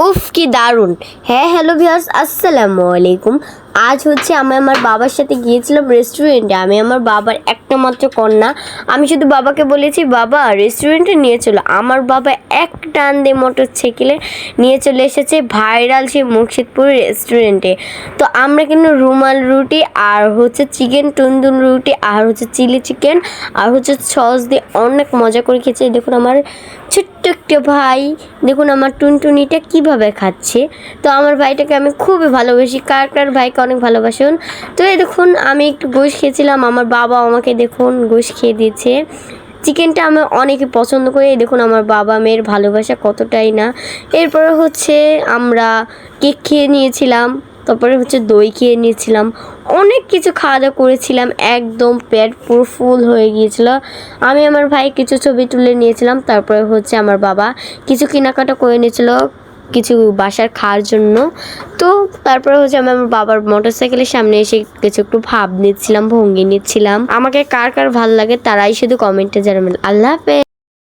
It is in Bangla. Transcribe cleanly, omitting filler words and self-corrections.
উফ কি দারুণ। হ্যাঁ হ্যালো ভিউয়ার্স, আসসালামু আলাইকুম। আজ হচ্ছে আমি আমার বাবার সাথে গিয়েছিলাম রেস্টুরেন্টে। আমি আমার বাবার একটা মাত্র কন্যা। আমি শুধু বাবাকে বলেছি বাবা রেস্টুরেন্টে নিয়ে চলো। আমার বাবা এক টান দিয়ে মোটরসাইকেলে নিয়ে চলে এসেছে ভাইরাল সেই মুর্শিদপুর রেস্টুরেন্টে। তো আমরা কিন্তু রুমাল রুটি আর হচ্ছে চিকেন তন্দুর রুটি আর হচ্ছে চিলি চিকেন আর হচ্ছে সস দিয়ে অনেক মজা করে খেয়েছি। দেখুন আমার ছোট্ট একটা ভাই, দেখুন আমার টুনটুনিটা কীভাবে খাচ্ছে। তো আমার ভাইটাকে আমি খুবই ভালোবাসি। কার কার ভাইকে অনেক ভালোবাসুন। তো এই দেখুন আমি একটু গোশ খেয়েছিলাম, আমার বাবা আমাকে দেখুন গোশ খেয়ে দিয়েছে। চিকেনটা আমি অনেকে পছন্দ করি। দেখুন আমার বাবা মেয়ের ভালোবাসা কতটাই না। এরপরে হচ্ছে আমরা কেক খেয়ে নিয়েছিলাম, তারপরে হচ্ছে দই খেয়ে নিয়েছিলাম, অনেক কিছু খাওয়া দাওয়া করেছিলাম, একদম পেট পুরো ফুল হয়ে গিয়েছিল। আমি আমার ভাই কিছু ছবি তুলে নিয়েছিলাম, তারপরে হচ্ছে আমার বাবা কিছু কেনাকাটা করে নিয়েছিল কিছু বাসার খাওয়ার জন্য। তো তারপরে হচ্ছে আমি আমার বাবার মোটরসাইকেলের সামনে এসে কিছু একটু ভাব নিচ্ছিলাম, ভঙ্গি নিচ্ছিলাম। আমাকে কার কার ভালো লাগে তারাই শুধু কমেন্টে জানাবেন। আল্লাহ হাফেজ।